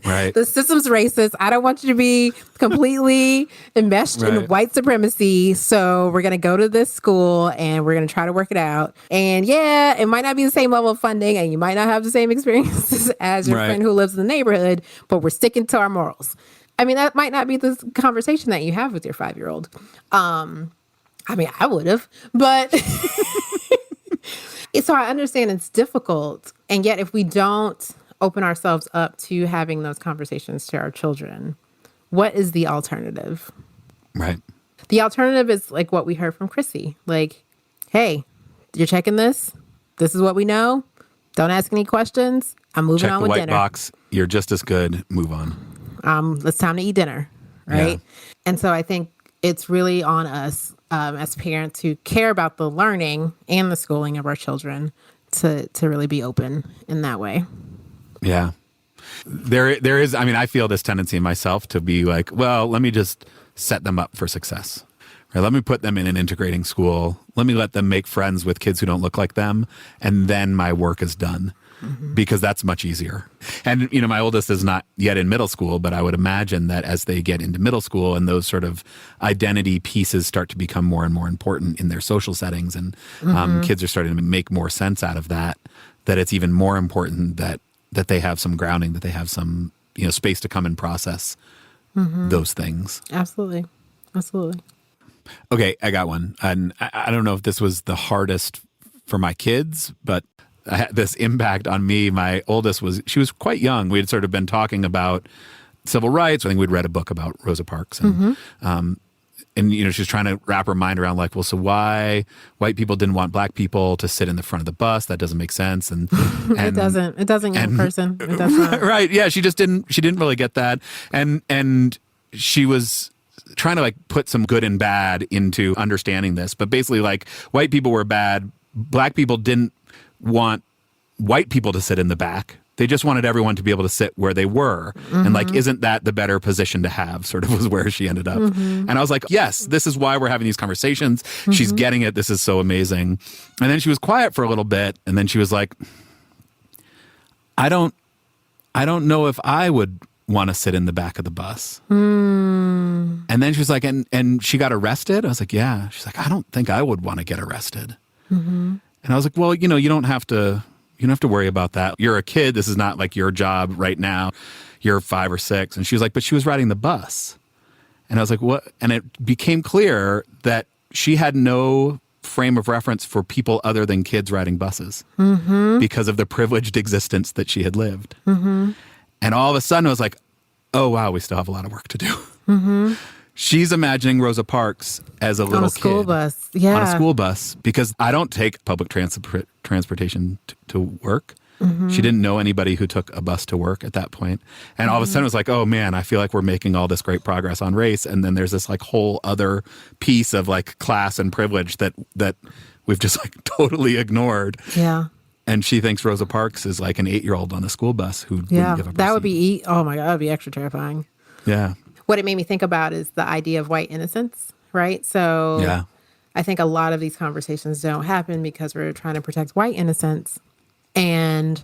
Right. The system's racist. I don't want you to be completely enmeshed in white supremacy. So we're going to go to this school and we're going to try to work it out. And yeah, it might not be the same level of funding, and you might not have the same experiences as your friend who lives in the neighborhood, but we're sticking to our morals. I mean, that might not be the conversation that you have with your 5-year-old. I mean, I would have, but so I understand it's difficult. And yet if we don't open ourselves up to having those conversations to our children, what is the alternative? Right. The alternative is like what we heard from Chrissy. Like, hey, you're checking this. This is what we know. Don't ask any questions. I'm moving on with dinner. Check the white box. You're just as good. Move on. It's time to eat dinner. Right. Yeah. And so I think it's really on us as parents who care about the learning and the schooling of our children to really be open in that way. Yeah. There is, I mean, I feel this tendency in myself to be like, well, let me just set them up for success. Right? Let me put them in an integrating school. Let me let them make friends with kids who don't look like them. And then my work is done, because that's much easier. And, my oldest is not yet in middle school, but I would imagine that as they get into middle school and those sort of identity pieces start to become more and more important in their social settings, and kids are starting to make more sense out of that it's even more important that they have some grounding, that they have some, space to come and process those things. Absolutely. Absolutely. Okay, I got one. And I don't know if this was the hardest for my kids, but I had this impact on me. My oldest she was quite young. We had sort of been talking about civil rights. I think we'd read a book about Rosa Parks. And she was trying to wrap her mind around like, well, so why white people didn't want black people to sit in the front of the bus? That doesn't make sense. And it doesn't, young person. It does not. Right. Yeah. She didn't really get that. And she was trying to like put some good and bad into understanding this. But basically like white people were bad. Black people didn't want white people to sit in the back. They just wanted everyone to be able to sit where they were. And like, isn't that the better position to have, sort of was where she ended up. And I was like, yes, this is why we're having these conversations. She's getting it. This is so amazing. And then she was quiet for a little bit. And then she was like, I don't know if I would want to sit in the back of the bus. And then she was like, and she got arrested? I was like, yeah. She's like, I don't think I would want to get arrested. And I was like, well, you don't have to worry about that. You're a kid. This is not like your job right now. You're 5 or 6. And she was like, but she was riding the bus. And I was like, what? And it became clear that she had no frame of reference for people other than kids riding buses because of the privileged existence that she had lived. And all of a sudden I was like, oh, wow, we still have a lot of work to do. She's imagining Rosa Parks as a little kid. On a school bus. Yeah. On a school bus, because I don't take public transportation to work. She didn't know anybody who took a bus to work at that point. And all of a sudden it was like, oh man, I feel like we're making all this great progress on race. And then there's this like whole other piece of like class and privilege that we've just like totally ignored. Yeah. And she thinks Rosa Parks is like an 8-year-old on a school bus who wouldn't give up her that would seat. be, oh my God, that would be extra terrifying. Yeah. What it made me think about is the idea of white innocence, right? So Yeah. I think a lot of these conversations don't happen because we're trying to protect white innocence. And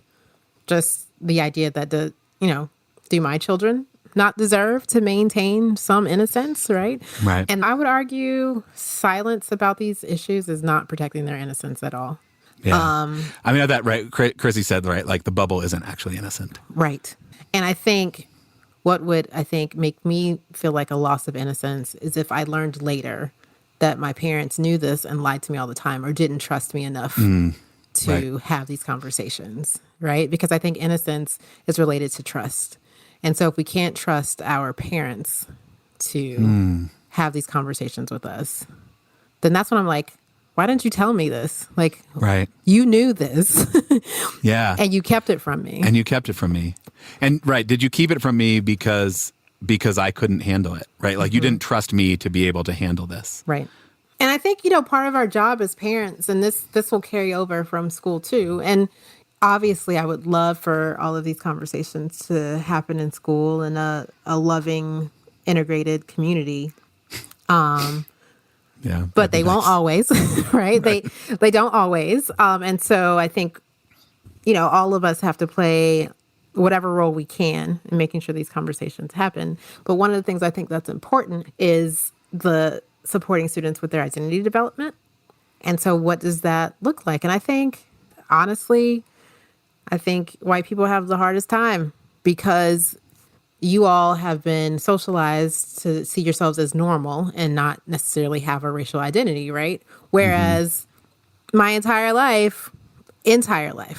just the idea that do my children not deserve to maintain some innocence, right? Right. And I would argue silence about these issues is not protecting their innocence at all. Yeah. I mean, that right. Chrissy said, right, like the bubble isn't actually innocent. Right. And I think what would, make me feel like a loss of innocence is if I learned later that my parents knew this and lied to me all the time or didn't trust me enough to have these conversations, right? Because I think innocence is related to trust. And so if we can't trust our parents to have these conversations with us, then that's when I'm like, why didn't you tell me this? Like, right. You knew this. Yeah. And you kept it from me. And right. Did you keep it from me because I couldn't handle it, right? Like you didn't trust me to be able to handle this. Right. And I think, part of our job as parents, and this will carry over from school too. And obviously I would love for all of these conversations to happen in school in a loving, integrated community. Yeah. But they won't always, right? They don't always. And so I think, all of us have to play whatever role we can in making sure these conversations happen. But one of the things I think that's important is the supporting students with their identity development. And so what does that look like? And I think, honestly, white people have the hardest time because you all have been socialized to see yourselves as normal and not necessarily have a racial identity, right? Whereas my entire life,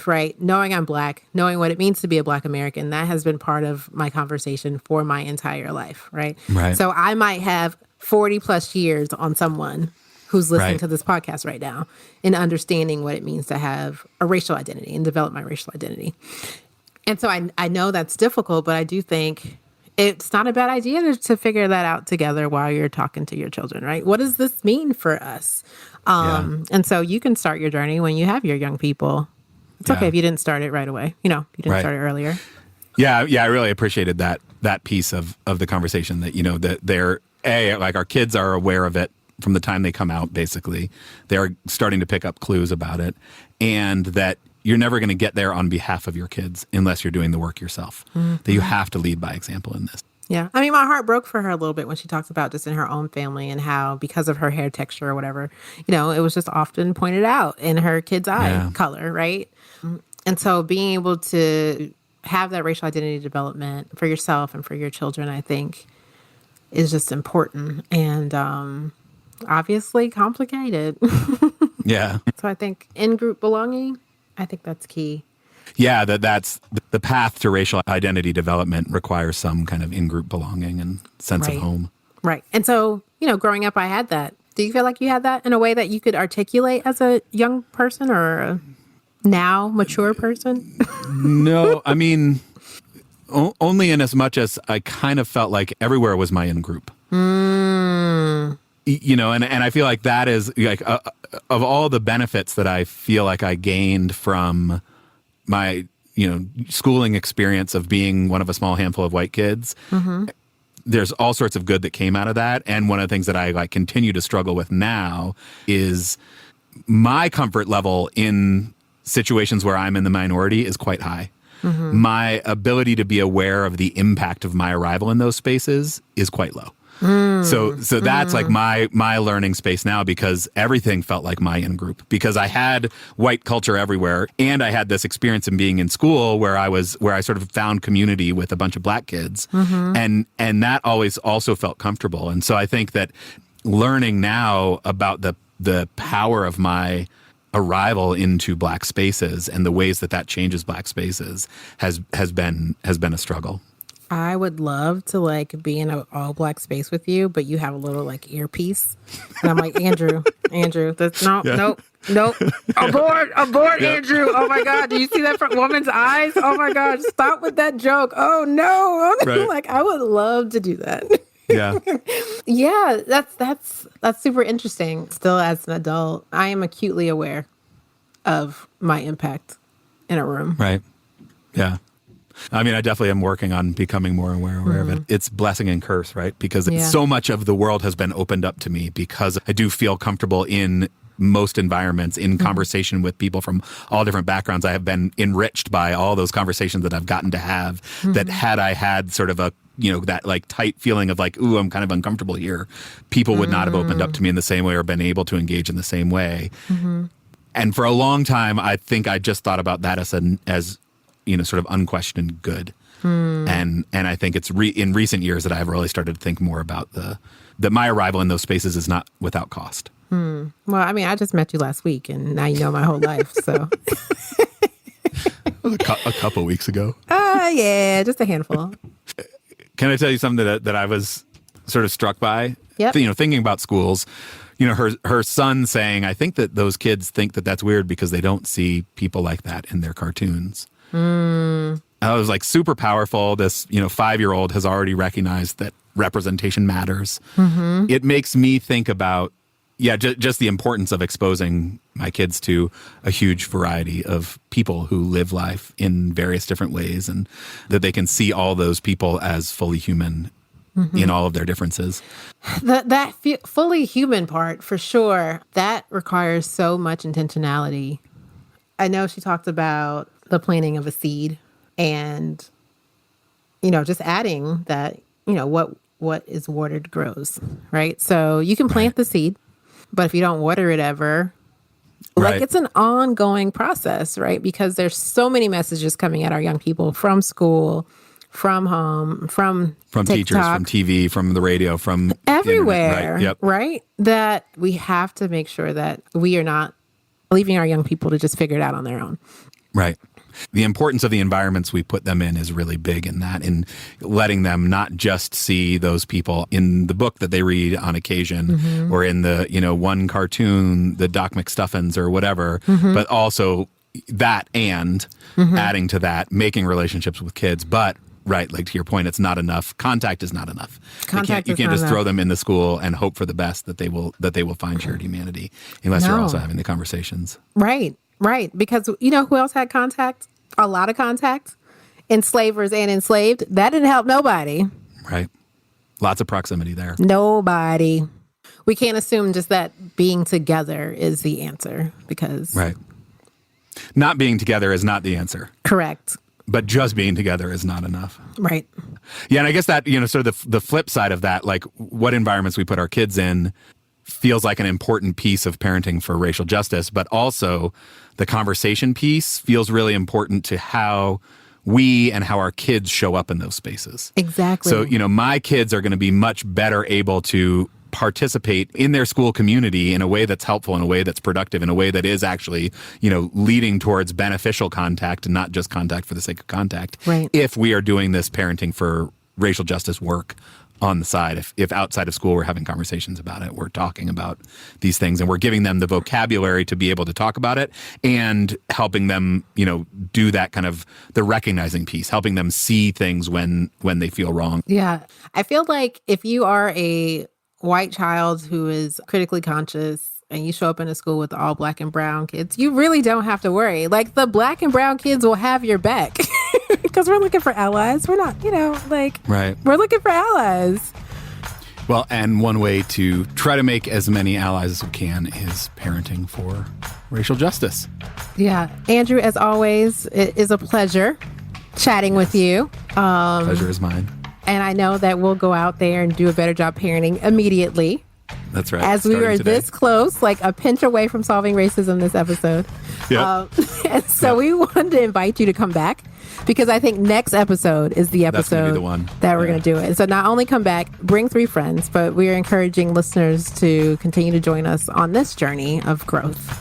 right? Knowing I'm Black, knowing what it means to be a Black American, that has been part of my conversation for my entire life, right? Right. So I might have 40 plus years on someone who's listening to this podcast right now and understanding what it means to have a racial identity and develop my racial identity. And so I know that's difficult, but I do think it's not a bad idea to figure that out together while you're talking to your children, right? What does this mean for us? And so you can start your journey when you have your young people. It's okay if you didn't start it right away. You didn't start it earlier. Yeah. I really appreciated that piece of the conversation that, that they're, like our kids are aware of it from the time they come out, basically. They're starting to pick up clues about it. And that you're never going to get there on behalf of your kids unless you're doing the work yourself. That you have to lead by example in this. Yeah. I mean, my heart broke for her a little bit when she talks about just in her own family and how, because of her hair texture or whatever, it was just often pointed out in her kid's eye color, right? And so being able to have that racial identity development for yourself and for your children, I think, is just important and obviously complicated. Yeah. So I think in-group belonging, I think that's key. Yeah, that's the path to racial identity development requires some kind of in-group belonging and sense of home. Right. And so, growing up, I had that. Do you feel like you had that in a way that you could articulate as a young person or a now mature person? No, I mean, only in as much as I kind of felt like everywhere was my in-group. And I feel like that is like of all the benefits that I feel like I gained from my, schooling experience of being one of a small handful of white kids. There's all sorts of good that came out of that. And one of the things that I continue to struggle with now is my comfort level in situations where I'm in the minority is quite high. my ability to be aware of the impact of my arrival in those spaces is quite low. So that's like my learning space now, because everything felt like my in-group, because I had white culture everywhere, and I had this experience in being in school where I sort of found community with a bunch of Black kids, and that always also felt comfortable. And so I think that learning now about the power of my arrival into Black spaces and the ways that changes Black spaces has been a struggle. I would love to like be in an all Black space with you, but you have a little like earpiece. And I'm like, Andrew, that's nope. Abort, Andrew. Oh my God. Do you see that from woman's eyes? Oh my God. Stop with that joke. Oh no. Right. Like, I would love to do that. Yeah. Yeah. That's super interesting. Still, as an adult, I am acutely aware of my impact in a room. Right. Yeah. I mean, I definitely am working on becoming more aware of it. It's blessing and curse, right? Because so much of the world has been opened up to me, because I do feel comfortable in most environments, in conversation with people from all different backgrounds. I have been enriched by all those conversations that I've gotten to have, that had I had sort of a, that like tight feeling of like, ooh, I'm kind of uncomfortable here, people would not have opened up to me in the same way or been able to engage in the same way. And for a long time, I think I just thought about that as sort of unquestioned good. And I think it's in recent years that I've really started to think more about that my arrival in those spaces is not without cost. Well, I mean, I just met you last week, and now you know my whole life, so. A couple weeks ago. Yeah, just a handful. Can I tell you something that I was sort of struck by? Yep. Thinking about schools, her son saying, I think that those kids think that that's weird because they don't see people like that in their cartoons. I was like super powerful. This, 5-year-old has already recognized that representation matters. It makes me think about, just the importance of exposing my kids to a huge variety of people who live life in various different ways, and that they can see all those people as fully human in all of their differences. That fully human part, for sure, that requires so much intentionality. I know she talked about the planting of a seed, and just adding that what is watered grows, right? So you can plant the seed, but if you don't water it ever, like it's an ongoing process, right? Because there's so many messages coming at our young people from school, from home, from TikTok, teachers, from TV, from the radio, from everywhere, right? Yep. Right? That we have to make sure that we are not leaving our young people to just figure it out on their own. Right. The importance of the environments we put them in is really big in that, in letting them not just see those people in the book that they read on occasion or in the, one cartoon, the Doc McStuffins or whatever, but also that and adding to that, making relationships with kids. But right, like to your point, it's not enough. Contact is not enough. You can't just throw them in the school and hope for the best that they will find shared humanity, unless you're also having the conversations. Right. Because who else had contact? A lot of contact. Enslavers and enslaved. That didn't help nobody. Right. Lots of proximity there. Nobody. We can't assume just that being together is the answer, because. Right. Not being together is not the answer. Correct. But just being together is not enough. Right. Yeah. And I guess that, sort of the flip side of that, like what environments we put our kids in feels like an important piece of parenting for racial justice, but also the conversation piece feels really important to how we and how our kids show up in those spaces. Exactly. So, my kids are going to be much better able to participate in their school community in a way that's helpful, in a way that's productive, in a way that is actually, leading towards beneficial contact and not just contact for the sake of contact. Right. If we are doing this parenting for racial justice work on the side, if outside of school we're having conversations about it, we're talking about these things and we're giving them the vocabulary to be able to talk about it, and helping them, do that kind of the recognizing piece, helping them see things when they feel wrong. Yeah. I feel like if you are a white child who is critically conscious and you show up in a school with all Black and brown kids, you really don't have to worry. Like, the Black and brown kids will have your back because we're looking for allies. We're not, Right. We're looking for allies. Well, and one way to try to make as many allies as we can is parenting for racial justice. Yeah. Andrew, as always, it is a pleasure. chatting with you. Pleasure is mine. And I know that we'll go out there and do a better job parenting immediately. That's right. As we Starting were today. this close, like a pinch away from solving racism this episode. Yep. And so we wanted to invite you to come back because I think next episode is the That's gonna be episode the one. that we're going to do it. So not only come back, bring 3 friends, but we are encouraging listeners to continue to join us on this journey of growth.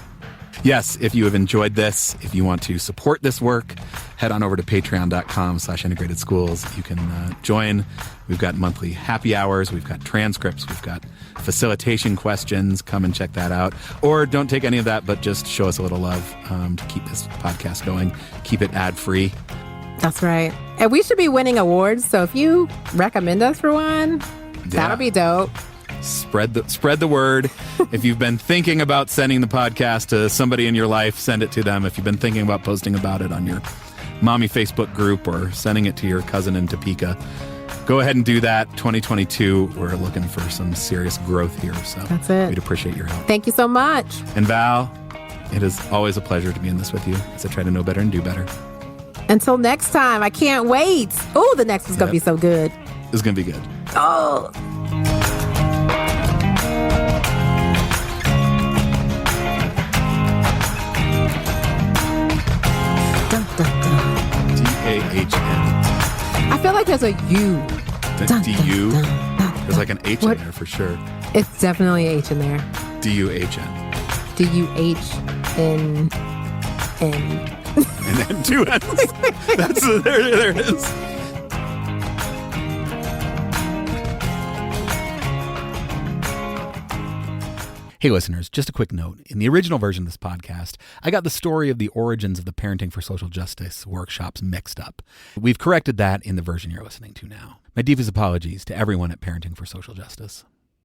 Yes, if you have enjoyed this, if you want to support this work, head on over to patreon.com/integrated schools. You can join. We've got monthly happy hours. We've got transcripts. We've got facilitation questions. Come and check that out. Or don't take any of that, but just show us a little love to keep this podcast going. Keep it ad-free. That's right. And we should be winning awards. So if you recommend us for one, that'll be dope. Spread the word. If you've been thinking about sending the podcast to somebody in your life, send it to them. If you've been thinking about posting about it on your mommy Facebook group or sending it to your cousin in Topeka, go ahead and do that. 2022, we're looking for some serious growth here. So That's it. We'd appreciate your help. Thank you so much. And Val, it is always a pleasure to be in this with you as I try to know better and do better. Until next time, I can't wait. Oh, the next one's going to be so good. It's going to be good. Oh. D-A-H-N. I feel like there's a U. D-U. There's like an H What? in there for sure. It's definitely H in there. D-U-H-N. D-U-H-N-N. And then 2 N's. There it is. Hey listeners, just a quick note. In the original version of this podcast, I got the story of the origins of the Parenting for Social Justice workshops mixed up. We've corrected that in the version you're listening to now. My deepest apologies to everyone at Parenting for Social Justice.